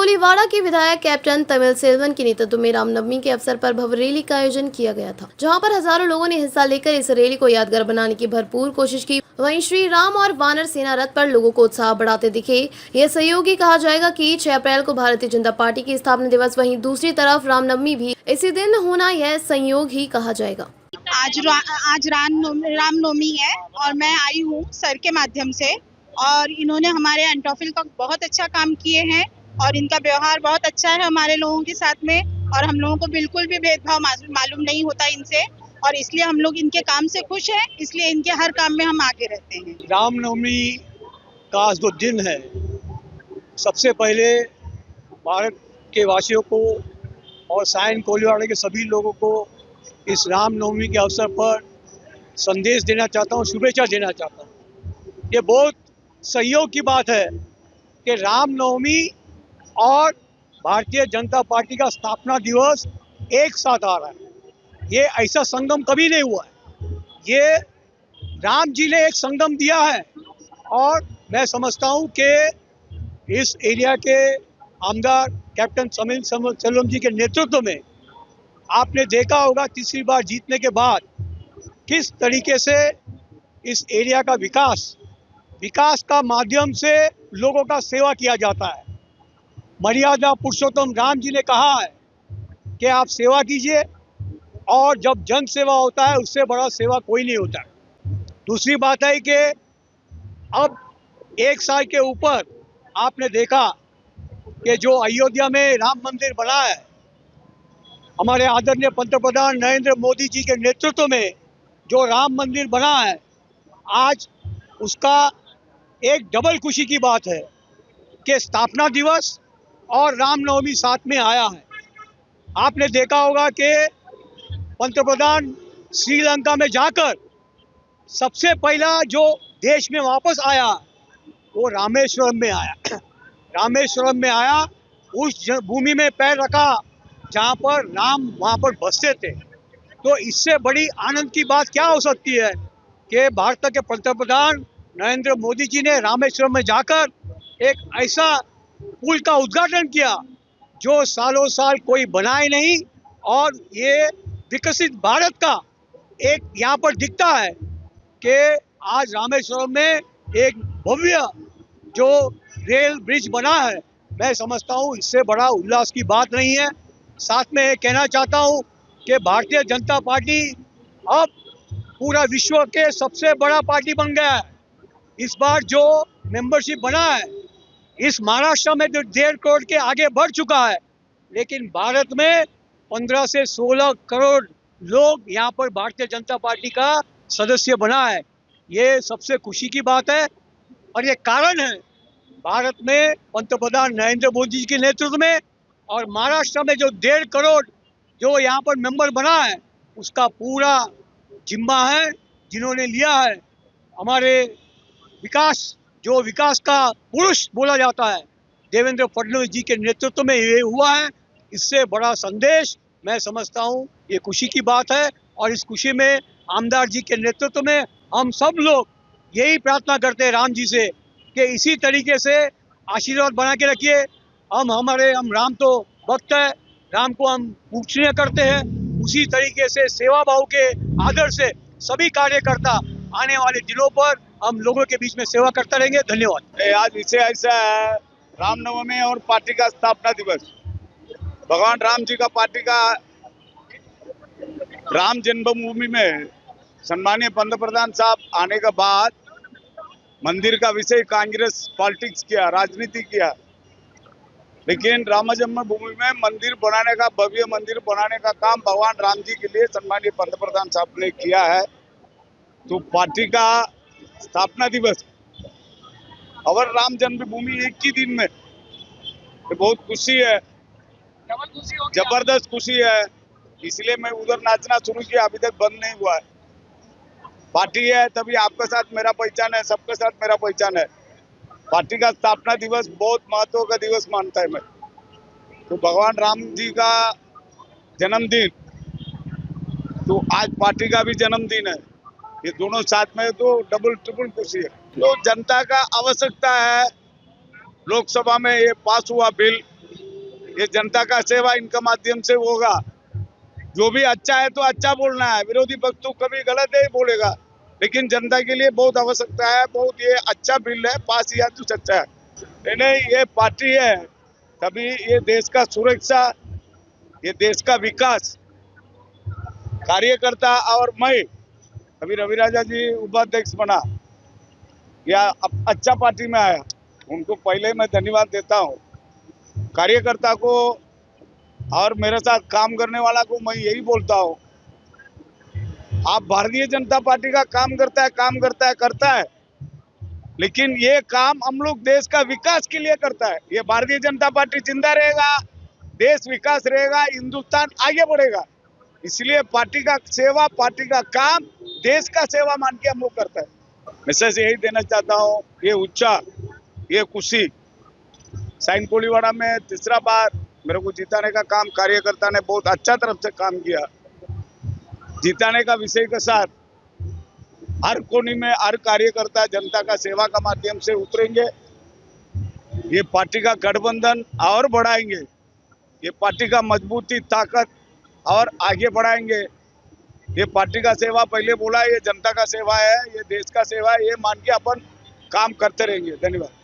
कोलीवाड़ा के विधायक कैप्टन तमिल सेल्वन के नेतृत्व में रामनवमी के अवसर पर भव्य रैली का आयोजन किया गया था, जहां पर हजारों लोगों ने हिस्सा लेकर इस रैली को यादगार बनाने की भरपूर कोशिश की। वहीं श्री राम और वानर सेना रथ पर लोगों को उत्साह बढ़ाते दिखे। यह सहयोगी कहा जाएगा कि 6 अप्रैल को भारतीय जनता पार्टी की स्थापना दिवस, वहीं दूसरी तरफ रामनवमी भी इसी दिन होना, यह संयोग ही कहा जाएगा। आज रामनवमी है और मैं आई हूँ सर के माध्यम से, और इन्होंने हमारे एंटोफिल का बहुत अच्छा काम किए हैं और इनका व्यवहार बहुत अच्छा है हमारे लोगों के साथ में, और हम लोगों को बिल्कुल भी भेदभाव मालूम नहीं होता इनसे, और इसलिए हम लोग इनके काम से खुश हैं, इसलिए इनके हर काम में हम आगे रहते हैं। रामनवमी का आज जो दिन है, सबसे पहले भारत के वासियों को और सायन कोलीवाड़ा के सभी लोगों को इस रामनवमी के अवसर पर संदेश देना चाहता हूँ, शुभेच्छा देना चाहता हूँ। ये बहुत सहयोग की बात है कि रामनवमी और भारतीय जनता पार्टी का स्थापना दिवस एक साथ आ रहा है। ये ऐसा संगम कभी नहीं हुआ है। ये राम जी ने एक संगम दिया है, और मैं समझता हूँ कि इस एरिया के आमदार कैप्टन तमिल सेल्वम जी के नेतृत्व में आपने देखा होगा तीसरी बार जीतने के बाद किस तरीके से इस एरिया का विकास का माध्यम से लोगों का सेवा किया जाता है। मर्यादा पुरुषोत्तम राम जी ने कहा है कि आप सेवा कीजिए, और जब जन सेवा होता है उससे बड़ा सेवा कोई नहीं होता। दूसरी बात है कि अब 1 साल के ऊपर आपने देखा कि जो अयोध्या में राम मंदिर बना है, हमारे आदरणीय पंतप्रधान नरेंद्र मोदी जी के नेतृत्व में जो राम मंदिर बना है, आज उसका एक डबल खुशी की बात है कि स्थापना दिवस और रामनवमी साथ में आया है। आपने देखा होगा कि पंतप्रधान श्रीलंका में जाकर सबसे पहला जो देश में वापस आया वो रामेश्वरम में आया। रामेश्वरम में आया, उस भूमि में पैर रखा जहाँ पर राम वहाँ पर बसते थे। तो इससे बड़ी आनंद की बात क्या हो सकती है कि भारत के पंतप्रधान नरेंद्र मोदी जी ने रामेश्वरम में जाकर एक ऐसा पुल का उद्घाटन किया जो सालों साल कोई बनाए नहीं, और ये विकसित भारत का एक यहाँ पर दिखता है कि आज रामेश्वरम में एक भव्य जो रेल ब्रिज बना है। मैं समझता हूँ इससे बड़ा उल्लास की बात नहीं है। साथ में कहना चाहता हूँ कि भारतीय जनता पार्टी अब पूरा विश्व के सबसे बड़ा पार्टी बन गया है। इस बार जो मेंबरशिप बना है, इस महाराष्ट्र में जो 1.5 करोड़ के आगे बढ़ चुका है, लेकिन भारत में 15 से 16 करोड़ लोग यहाँ पर भारतीय जनता पार्टी का सदस्य बना है। ये सबसे खुशी की बात है, और ये कारण है भारत में पंतप्रधान नरेंद्र मोदी जी के नेतृत्व में, और महाराष्ट्र में जो 1.5 करोड़ जो यहाँ पर मेंबर बना है, उसका पूरा जिम्मा है जिन्होंने लिया है। हमारे विकास का पुरुष बोला जाता है, देवेंद्र फडणवीस जी के नेतृत्व में ये हुआ है। इससे बड़ा संदेश मैं समझता हूँ ये खुशी की बात है, और इस खुशी में आमदार जी के नेतृत्व में हम सब लोग यही प्रार्थना करते हैं राम जी से कि इसी तरीके से आशीर्वाद बना के रखिए। हम राम तो भक्त है, राम को हम पूजनीय करते हैं, उसी तरीके से सेवा भाव के आदर से सभी कार्यकर्ता आने वाले दिनों पर हम लोगों के बीच में सेवा करते रहेंगे। धन्यवाद। आज विषय ऐसा है, रामनवमी और पार्टी का स्थापना दिवस। भगवान राम जी का पार्टी का राम जन्मभूमि में सम्मानीय पंतप्रधान साहब आने के बाद मंदिर का विषय कांग्रेस पॉलिटिक्स किया, राजनीति किया, लेकिन राम जन्मभूमि में मंदिर बनाने का, भव्य मंदिर बनाने का काम भगवान राम जी के लिए सम्मानीय पंतप्रधान साहब ने किया है। तो पार्टी का स्थापना दिवस और राम जन्मभूमि एक ही दिन में, तो बहुत खुशी है, जबरदस्त खुशी है। इसलिए मैं उधर नाचना शुरू किया, अभी तक बंद नहीं हुआ है। पार्टी है तभी आपके साथ मेरा पहचान है, सबके साथ मेरा पहचान है। पार्टी का स्थापना दिवस बहुत महत्व का दिवस मानता है मैं। तो भगवान राम जी का जन्मदिन, तो आज पार्टी का भी जन्मदिन है, ये दोनों साथ में तो डबल ट्रिपल खुशी है। तो जनता का आवश्यकता है, लोकसभा में ये पास हुआ बिल ये जनता का सेवा इनका माध्यम से होगा। जो भी अच्छा है तो अच्छा बोलना है, विरोधी पक्ष तो कभी गलत ही बोलेगा, लेकिन जनता के लिए बहुत आवश्यकता है, बहुत ये अच्छा बिल है, पास या तो अच्छा है। नहीं, ये पार्टी है तभी ये देश का सुरक्षा, ये देश का विकास, कार्यकर्ता और मैं अभी रवि राजा जी उपाध्यक्ष बना या अच्छा पार्टी में आया, उनको पहले मैं धन्यवाद देता हूँ। कार्यकर्ता को और मेरे साथ काम करने वाला को मैं यही बोलता हूँ, आप भारतीय जनता पार्टी का काम करता है, लेकिन ये काम हम लोग देश का विकास के लिए करता है। ये भारतीय जनता पार्टी जिंदा रहेगा, देश विकास रहेगा, हिंदुस्तान आगे बढ़ेगा। इसलिए पार्टी का सेवा, पार्टी का काम देश का सेवा मान के हम लोग करता है। मैसेज यही देना चाहता हूँ, ये उत्साह, ये खुशी, साइन कोलीवाड़ा में तीसरा बार मेरे को जिताने का काम कार्यकर्ता ने बहुत अच्छा तरफ से काम किया। जिताने का विषय के साथ हर कोने में हर कार्यकर्ता जनता का सेवा का माध्यम से उतरेंगे। ये पार्टी का गठबंधन और बढ़ाएंगे, ये पार्टी का मजबूती, ताकत और आगे बढ़ाएंगे। ये पार्टी का सेवा पहले बोला, ये जनता का सेवा है, ये देश का सेवा है, ये मान के अपन काम करते रहेंगे। धन्यवाद।